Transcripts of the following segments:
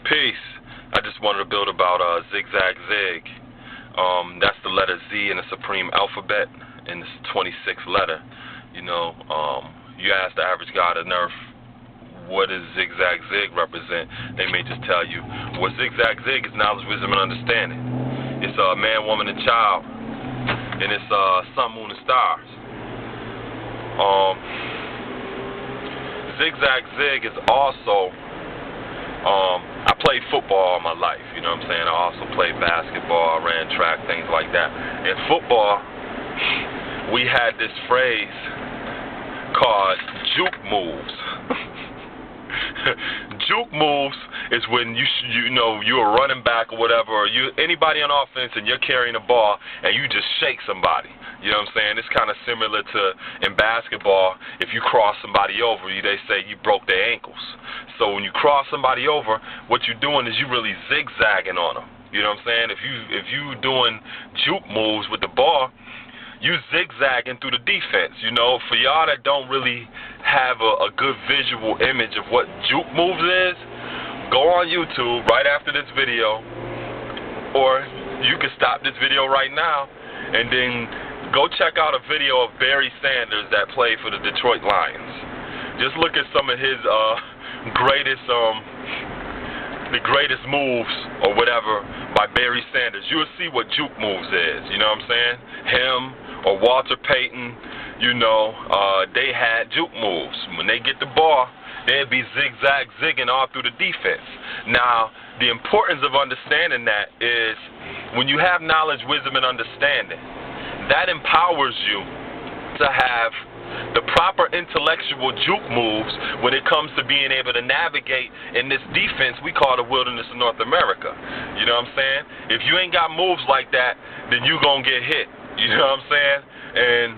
Peace. I just wanted to build about zigzag zig. That's the letter Z in the supreme alphabet, and it's 26th letter. You know, you ask the average guy on earth, what does zigzag zig represent? They may just tell you, well, zigzag zig is knowledge, wisdom, and understanding. It's a man, woman, and child, and it's sun, moon, and stars. Zigzag zig is also, I played football all my life, you know what I'm saying? I also played basketball, ran track, things like that. In football, we had this phrase called juke moves. Juke moves is when you're running back or whatever, or anybody on offense and you're carrying the ball and you just shake somebody. You know what I'm saying? It's kind of similar to in basketball. If you cross somebody over, they say you broke their ankles. So when you cross somebody over, what you're doing is you're really zigzagging on them. You know what I'm saying? If you doing juke moves with the ball, you zigzagging through the defense. You know, for y'all that don't really have a good visual image of what juke moves is, go on YouTube right after this video, or you can stop this video right now and then go check out a video of Barry Sanders that played for the Detroit Lions. Just look at some of his the greatest moves or whatever by Barry Sanders. You'll see what juke moves is. You know what I'm saying? Him or Walter Payton, they had juke moves. When they get the ball, they'd be zigging all through the defense. Now, the importance of understanding that is when you have knowledge, wisdom, and understanding, that empowers you to have the proper intellectual juke moves when it comes to being able to navigate in this defense we call the wilderness of North America. You know what I'm saying? If you ain't got moves like that, then you gonna get hit. You know what I'm saying? And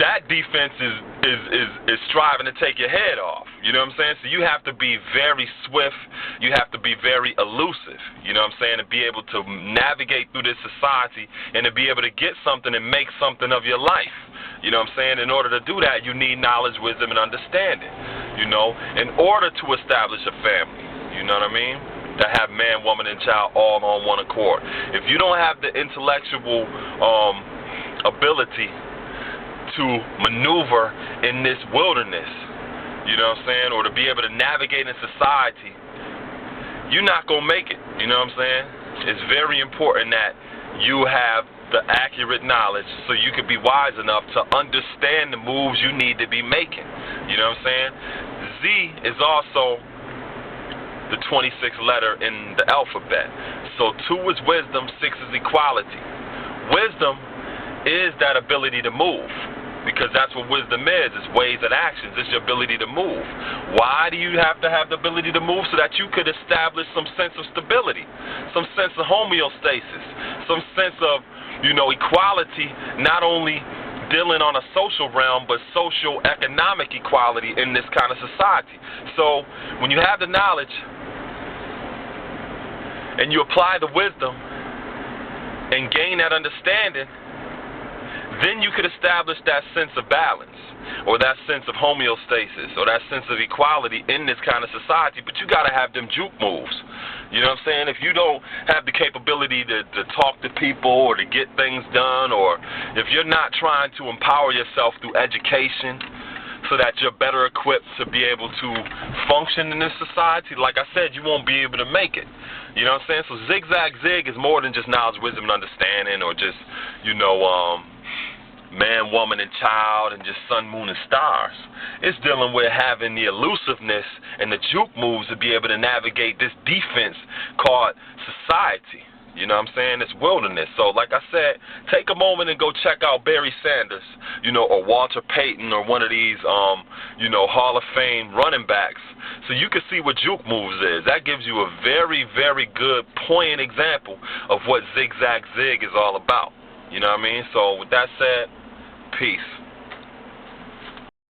that defense is striving to take your head off. You know what I'm saying? So you have to be very swift. You have to be very elusive. You know what I'm saying? To be able to navigate through this society and to be able to get something and make something of your life. You know what I'm saying? In order to do that, you need knowledge, wisdom, and understanding. In order to establish a family. You know what I mean? To have man, woman, and child all on one accord. If you don't have the intellectual ability to maneuver in this wilderness, you know what I'm saying, or to be able to navigate in society, you're not going to make it. You know what I'm saying? It's very important that you have the accurate knowledge so you can be wise enough to understand the moves you need to be making. You know what I'm saying? Z is also the 26th letter in the alphabet. So 2 is wisdom, 6 is equality. Wisdom is that ability to move, because that's what wisdom is. It's ways and actions. It's your ability to move. Why do you have to have the ability to move? So that you could establish some sense of stability, some sense of homeostasis, some sense of, equality, not only dealing on a social realm, but social economic equality in this kind of society. So when you have the knowledge and you apply the wisdom and gain that understanding, then you could establish that sense of balance, or that sense of homeostasis, or that sense of equality in this kind of society. But you got to have them juke moves. You know what I'm saying? If you don't have the capability to talk to people or to get things done, or if you're not trying to empower yourself through education so that you're better equipped to be able to function in this society, like I said, you won't be able to make it. You know what I'm saying? So zigzag zig is more than just knowledge, wisdom, and understanding, or just, man, woman, and child, and just sun, moon, and stars. It's dealing with having the elusiveness and the juke moves to be able to navigate this defense called society. You know what I'm saying? It's wilderness. So like I said, take a moment and go check out Barry Sanders, or Walter Payton, or one of these, Hall of Fame running backs, so you can see what juke moves is. That gives you a very, very good, poignant example of what zigzag zig is all about. You know what I mean? So with that said, peace.